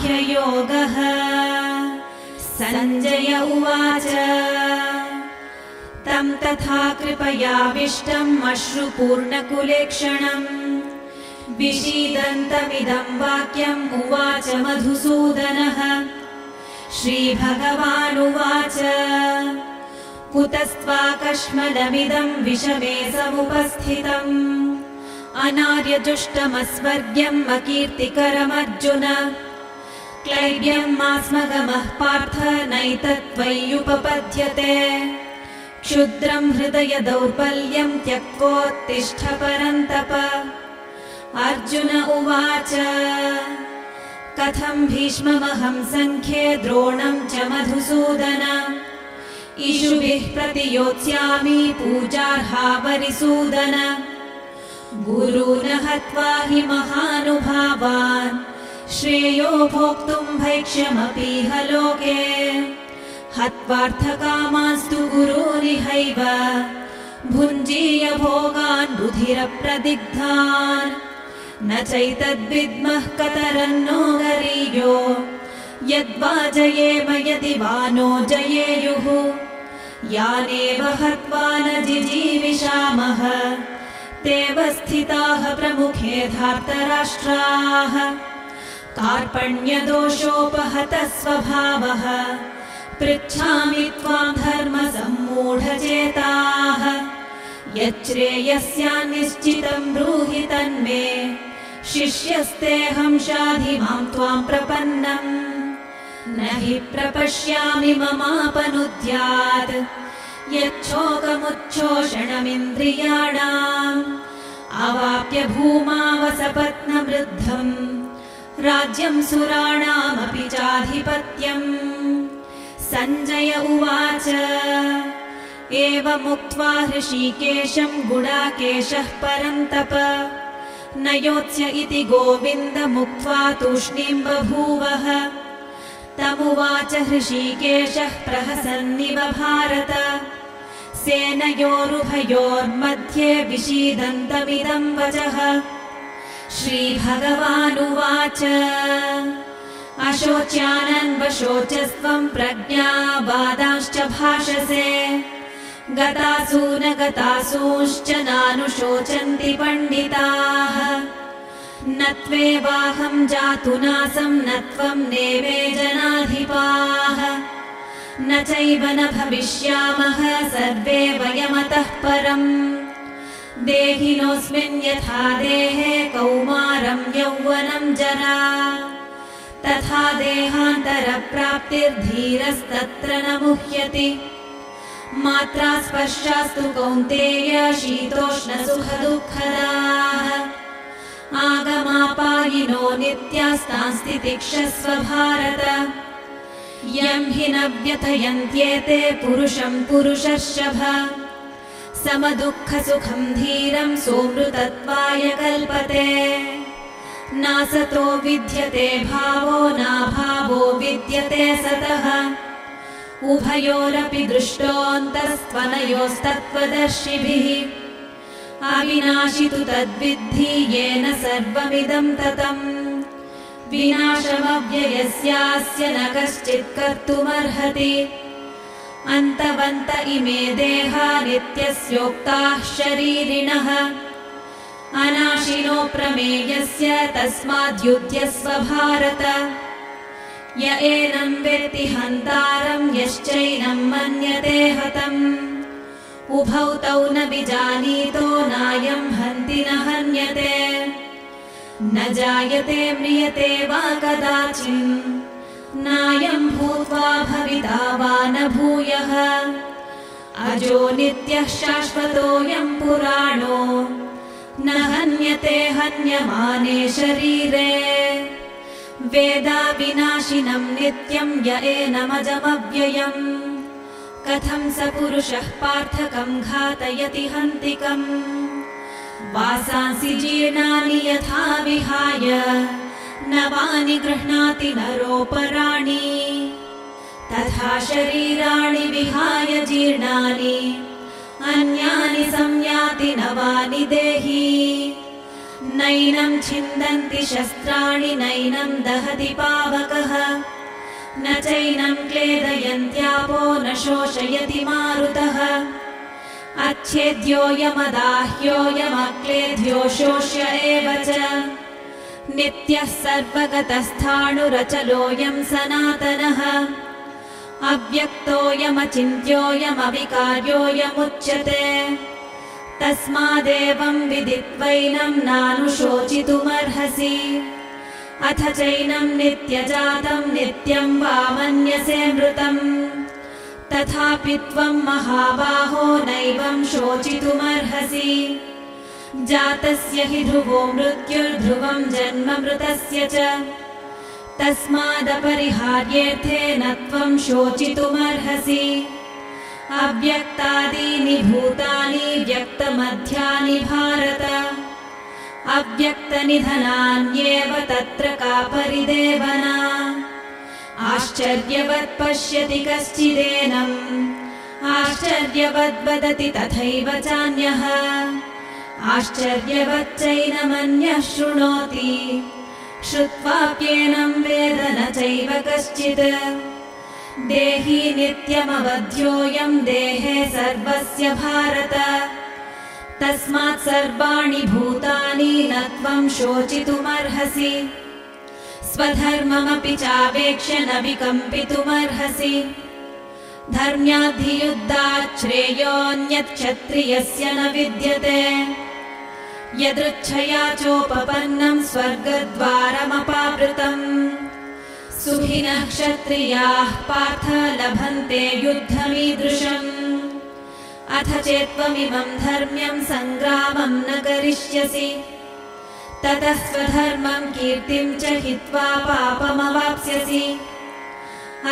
साङ्ख्ययोगः। सञ्जय उवाच तं तथा कृपयाविष्टम् अश्रुपूर्णकुलेक्षणम् विषीदन्तमिदं वाक्यम् उवाच मधुसूदनः। श्रीभगवानुवाच कुतस्त्वाकश्मलमिदं विषमे समुपस्थितम् अनार्यजुष्टमस्वर्ग्यम् अकीर्तिकरमर्जुन। क्लैब्यमास्मगमः पार्थ नैतत्त्वय्युपपद्यते क्षुद्रम् हृदय दौर्बल्यम् त्यक्त्वोत्तिष्ठ परन्तप। अर्जुन उवाच कथम् भीष्ममहं सङ्ख्ये द्रोणम् च मधुसूदन इषुभिः प्रतियोत्स्यामि पूजार्हा वरिसूदन। गुरून् हत्वा हि महानुभावान् श्रेयो भोक्तुम् भैक्ष्यमपीह लोके हत्वार्थकामास्तु गुरूनिहैव भुञ्जीय भोगान् रुधिरप्रदिग्धान्। न चैतद्विद्मः कतरन्नो गरीयो यद्वा जयेम यदि वा नो जयेयुः। यानेव हत्वा न जिजीविषामः तेव स्थिताः प्रमुखे धार्तराष्ट्राः। कार्पण्यदोषोपहतः स्वभावः पृच्छामि त्वां धर्मसम्मूढचेताः। यच्छ्रेयस्यान्निश्चितं ब्रूहि तन्मे शिष्यस्तेऽहं शाधि मां त्वां प्रपन्नम्। न हि प्रपश्यामि ममापनुद्यात् यच्छोकमुच्छोषणमिन्द्रियाणाम् अवाप्य भूमावसपत्नवृद्धम् राज्यं सुराणामपि चाधिपत्यम्। सञ्जय उवाच एवमुक्त्वा हृषीकेशं गुडाकेशः परन्तप न योत्स्य इति गोविन्दमुक्त्वा तूष्णीं बभूवः। तमुवाच हृषीकेशः प्रहसन्निव भारत सेनयोरुभयोर्मध्ये विषीदन्तमिदं वचः। श्रीभगवानुवाच अशोच्यानन्वशोचस्त्वं प्रज्ञावादांश्च भाषसे गतासु न गतासूंश्च नानुशोचन्ति पण्डिताः। न त्वेवाहं जातु नासं न त्वं नेमे जनाधिपाः। न चैव न भविष्यामः सर्वे वयमतः परम् देहिनोऽस्मिन् यथा देहे कौमारं यौवनं जरा तथा देहान्तरप्राप्तिर्धीरस्तत्र न मुह्यति। मात्रा स्पर्शास्तु कौन्तेय शीतोष्णसुखदुःखदाः आगमापायिनो नित्यास्तांस्तितिक्षस्व भारत। यं हि न व्यथयन्त्येते पुरुषं पुरुषर्षभ समदुःखसुखं धीरं सोऽमृतत्वाय कल्पते। नासतो विद्यते भावो नाभावो विद्यते सतः उभयोरपि दृष्टोऽन्तस्त्वनयोस्तत्त्वदर्शिभिः। अविनाशि तु तद्विद्धि येन सर्वमिदं ततम् विनाशमव्ययस्यास्य न कश्चित् कर्तुमर्हति। अन्तवन्त इमे देहा नित्यस्योक्ताः शरीरिणः अनाशिनो प्रमेयस्य तस्माद्युध्यस्व भारत। य एनं वेत्ति हन्तारं यश्चैनं मन्यते हतम् उभौ तौ न विजानीतो नायं हन्ति न हन्यते। न जायते म्रियते वा कदाचित् नायं भूत्वा भविता वा न भूयः। अजो नित्यः शाश्वतोऽयं पुराणो न हन्यते हन्यमाने शरीरे। वेदाविनाशिनं नित्यं य एनमजमव्ययम् कथं स पुरुषः पार्थकं घातयति हन्तिकम्। वासांसि जीर्णानि यथा विहाय नवानि गृह्णाति नरोपराणि तथा शरीराणि विहाय जीर्णानि अन्यानि संयाति नवानि देहि। नैनं छिन्दन्ति शस्त्राणि नैनं दहति पावकः न चैनं क्लेदयन्त्यापो न शोषयति मारुतः अच्छेद्योऽयमदाह्योऽयमक्लेद्यो शोष्य एव च नित्यः सर्वगतस्थाणुरचलोऽयं सनातनः अव्यक्तोऽयमचिन्त्योऽयमविकार्योऽयमुच्यते तस्मादेवं विदित्वैनं नानुशोचितुमर्हसि अथ चैनं नित्यजातं नित्यं वा मन्यसे मृतम् तथापि त्वं महाबाहो नैवं शोचितुमर्हसि जातस्य हि ध्रुवो मृत्युर्ध्रुवं जन्म मृतस्य च तस्मादपरिहार्येऽर्थे न त्वं शोचितुमर्हसि अव्यक्तादीनि भूतानि व्यक्तमध्यानि भारत अव्यक्तनिधनान्येव तत्र का परिदेवना आश्चर्यवत् पश्यति कश्चिदेनम् आश्चर्यवद् वदति तथैव चान्यः आश्चर्यवच्चैनमन्यः शृणोति श्रुत्वाप्येनं वेद न चैव कश्चित् देही नित्यमवध्योऽयं देहे सर्वस्य भारत तस्मात् सर्वाणि भूतानि न त्वं शोचितुमर्हसि स्वधर्ममपि चावेक्ष्य न विकम्पितुमर्हसि धर्म्याद्धियुद्धात् श्रेयोऽन्यत् क्षत्रियस्य न विद्यते यदृच्छया चोपपन्नं स्वर्गद्वारमपावृतम् सुखिनः क्षत्रियाः पार्थ लभन्ते युद्धमीदृशम् अथ चेत्त्वमिमं धर्म्यं सङ्ग्रामं न करिष्यसि ततः स्वधर्मं कीर्तिं च हित्वा पापमवाप्स्यसि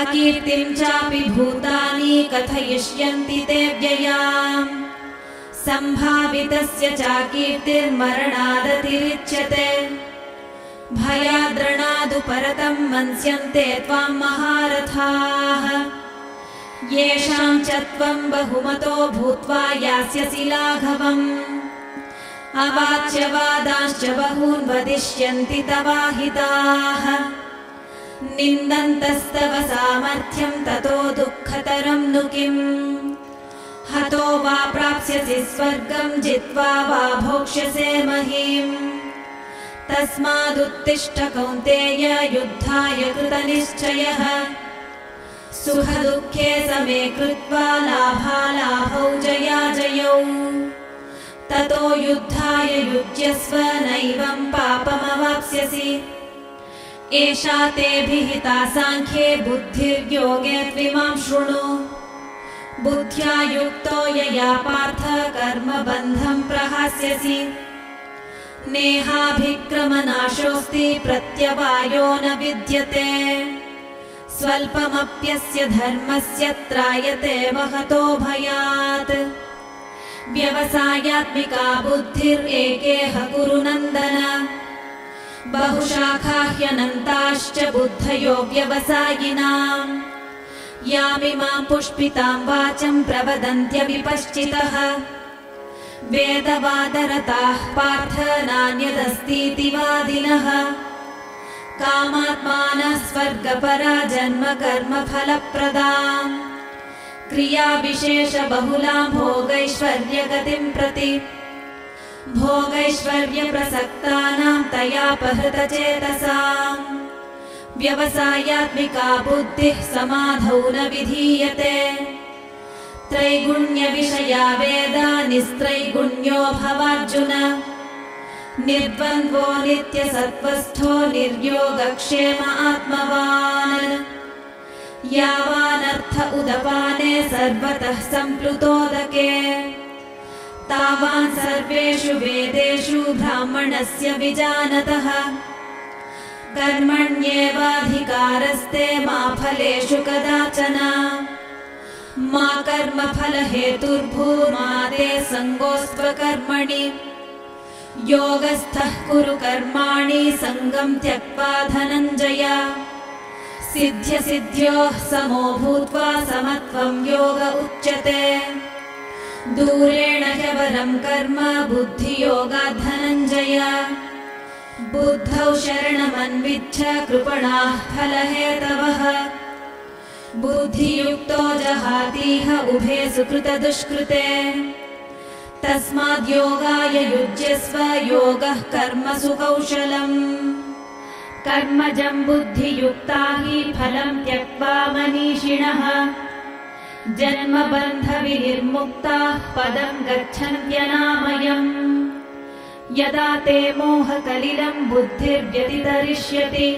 अकीर्तिं चापि भूतानि कथयिष्यन्ति ते व्ययाम् सम्भावितस्य चाकीर्तिर्मरणादतिरिच्यते भयाद्रणादुपरतं मन्स्यन्ते त्वां महारथाः येषां च त्वं बहुमतो भूत्वा यास्यसि लाघवम् अवाच्यवादांश्च बहून् वदिष्यन्ति तवाहिताः निन्दन्तस्तव सामर्थ्यं ततो दुःखतरं नु किम् हतो वा प्राप्स्यसि स्वर्गं जित्वा वा भोक्ष्यसे महीम् तस्मादुत्तिष्ठ कौन्तेय युद्धाय कृतनिश्चयः सुखदुःखे समे कृत्वा लाभालाभौ जयाजयौ ततो युद्धाय युज्यस्व नैवं पापमवाप्स्यसि एषा ते विहिता साङ्ख्ये बुद्धिर्योगे त्विमां शृणु बुद्ध्या युक्तो यया पार्थ कर्मबन्धं प्रहास्यसि नेहाभिक्रमनाशोऽस्ति प्रत्यवायो न विद्यते स्वल्पमप्यस्य धर्मस्य त्रायते महतो भयात् व्यवसायात्मिका बुद्धिरेकेह कुरु नन्दन बहुशाखा ह्यनन्ताश्च बुद्धयो व्यवसायिनाम् यामिमां पुष्पितां वाचं प्रवदन्त्यविपश्चितः वेदवादरताः पार्थ नान्यदस्तीति वादिनः कामात्मानः स्वर्गपरा जन्म कर्म फलप्रदाम् क्रियाविशेषबहुलां भोगैश्वर्यगतिं प्रति भोगैश्वर्यप्रसक्तानां तयापहृतचेतसाम् व्यवसायात्मिका बुद्धिः समाधौ न विधीयते त्रैगुण्यविषया वेदा निस्त्रैगुण्यो भवार्जुन निर्द्वन्द्वो नित्यसत्त्वस्थो निर्योगक्षेम आत्मवान् यावानर्थ उदपाने सर्वतः सम्प्लुतोदके तावान् सर्वेषु वेदेषु ब्राह्मणस्य विजानतः कर्मण्येवाधिकारस्ते मा फलेषु कदाचन मा कर्मफलहेतुर्भूर्मा ते सङ्गोऽस्त्वकर्मणि योगस्थः कुरु कर्माणि सङ्गं त्यक्त्वा धनञ्जय सिद्ध्यसिद्ध्योः समो भूत्वा समत्वं योग उच्यते दूरेण ह्यवरं कर्म बुद्धियोगात् धनञ्जय बुद्धौ शरणमन्विच्छ कृपणाः फलहेतवः बुद्धियुक्तो जहातीह उभे सुकृतदुष्कृते तस्माद्योगाय युज्यस्व योगः कर्मसु कौशलम् कर्मजं बुद्धियुक्ता हि फलं त्यक्त्वा मनीषिणः जन्मबन्धविनिर्मुक्ताः पदं गच्छन्त्यनामयम् यदा ते मोहकलिलं बुद्धिर्व्यतितरिष्यति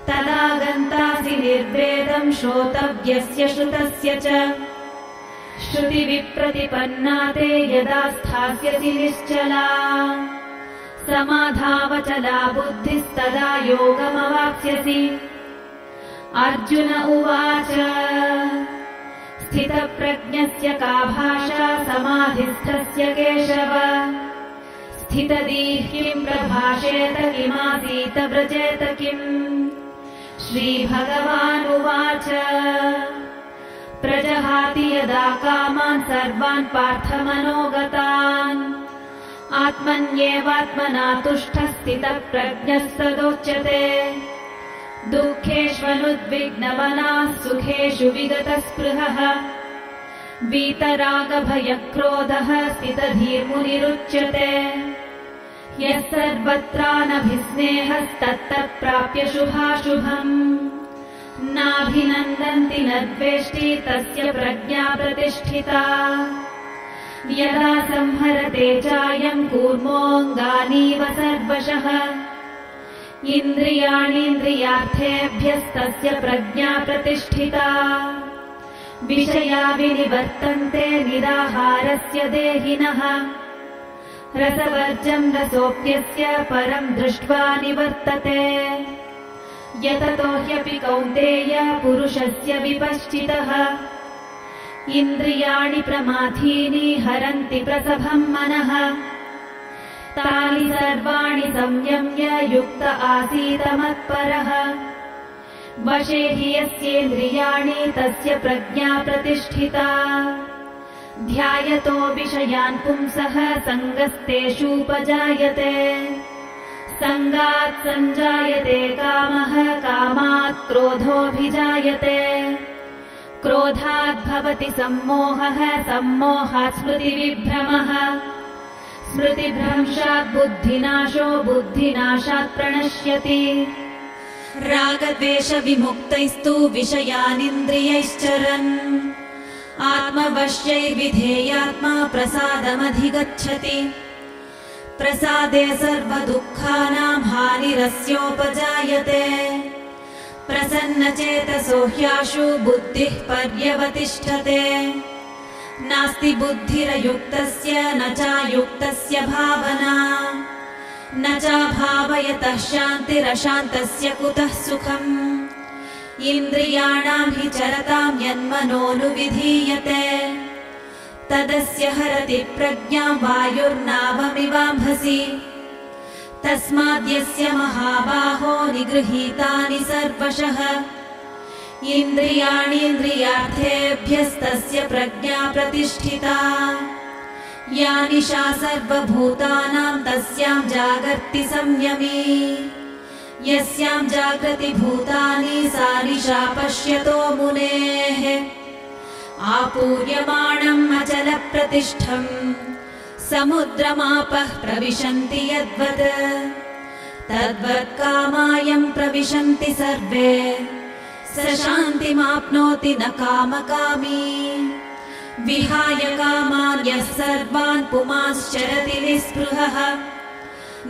तदा गन्तासि निर्वेदं श्रोतव्यस्य श्रुतस्य च श्रुतिविप्रतिपन्ना ते यदा स्थास्यसि निश्चला समाधावचला बुद्धिस्तदा योगमवाप्स्यसि अर्जुन उवाच स्थितप्रज्ञस्य का भाषा समाधिस्थस्य केशव स्थितधीः किं प्रभाषेत किमासीत व्रजेत किम् श्रीभगवानुवाच प्रजहाति यदा कामान् सर्वान् पार्थमनोगतान् आत्मन्येवात्मना तुष्टः स्थितप्रज्ञः सदोच्यते दुःखेष्वनुद्विग्नमनाः सुखेषु विगतस्पृहः वीतरागभयक्रोधः स्थितधीर्मुनिरुच्यते यः सर्वत्रानभिस्नेहस्तत्तत्प्राप्य शुभाशुभम् नाभिनन्दन्ति न द्वेष्टि तस्य प्रज्ञा प्रतिष्ठिता यदा संहरते चायम् कूर्मोऽङ्गानीव सर्वशः इन्द्रियाणीन्द्रियार्थेभ्यस्तस्य प्रज्ञा प्रतिष्ठिता विषया विनिवर्तन्ते निराहारस्य देहिनः रसवर्जं रसोऽप्यस्य परं दृष्ट्वा निवर्तते यततो ह्यपि कौन्तेय पुरुषस्य विपश्चितः इन्द्रियाणि प्रमाथीनि हरन्ति प्रसभं मनः तानि सर्वाणि संयम्य युक्त आसीत मत्परः वशे हि यस्येन्द्रियाणि तस्य प्रज्ञा प्रतिष्ठिता ध्यायतो विषयान् पुंसः सङ्गस्तेषूपजायते सङ्गात् सञ्जायते कामः कामात् क्रोधोऽभिजायते क्रोधात् भवति सम्मोहः सम्मोहात् स्मृतिविभ्रमः स्मृतिभ्रंशात् बुद्धिनाशो बुद्धिनाशात् प्रणश्यति रागद्वेषविमुक्तैस्तु विषयानिन्द्रियैश्चरन् आत्मवश्यैर्विधेयात्मा प्रसादमधिगच्छति प्रसादे सर्वदुःखानां हानिरस्योपजायते प्रसन्नचेतसो ह्याशु बुद्धिः पर्यवतिष्ठते नास्ति बुद्धिरयुक्तस्य न चायुक्तस्य भावना न चाभावयतः शान्तिरशान्तस्य कुतः सुखम् इन्द्रियाणां हि चरतां यन्मनोनुविधीयते तदस्य हरति प्रज्ञां वायुर्नावमिवाम्भसि तस्माद्यस्य महाबाहो निगृहीतानि सर्वशः इन्द्रियाणीन्द्रियार्थेभ्यस्तस्य प्रज्ञा प्रतिष्ठिता या निशा सर्वभूतानां तस्यां जागर्ति संयमी यस्यां जागृति भूतानि सा निशा पश्यतो मुनेः आपूर्यमाणम् अचलप्रतिष्ठम् समुद्रमापः प्रविशन्ति यद्वत् तद्वत् कामायं प्रविशन्ति सर्वे स शान्तिमाप्नोति न कामकामी विहाय कामान् यः सर्वान् पुमांश्चरति निःस्पृहः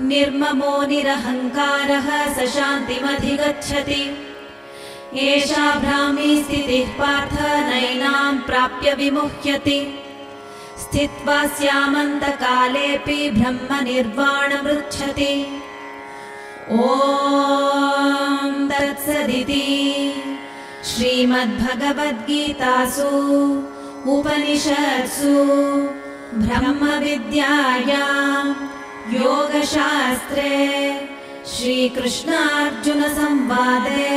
निर्ममो निरहङ्कारः स शान्तिमधिगच्छति एषा भ्रामी स्थितिः पार्थ नैनां प्राप्य विमुह्यति स्थित्वा स्यामन्तकालेऽपि ब्रह्मनिर्वाणमृच्छति ॐ तत्सदिति श्रीमद्भगवद्गीतासु उपनिषत्सु ब्रह्मविद्यायां योगशास्त्रे श्रीकृष्णार्जुनसंवादे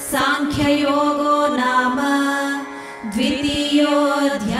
सांख्ययोगो नाम द्वितीयोऽध्यायः।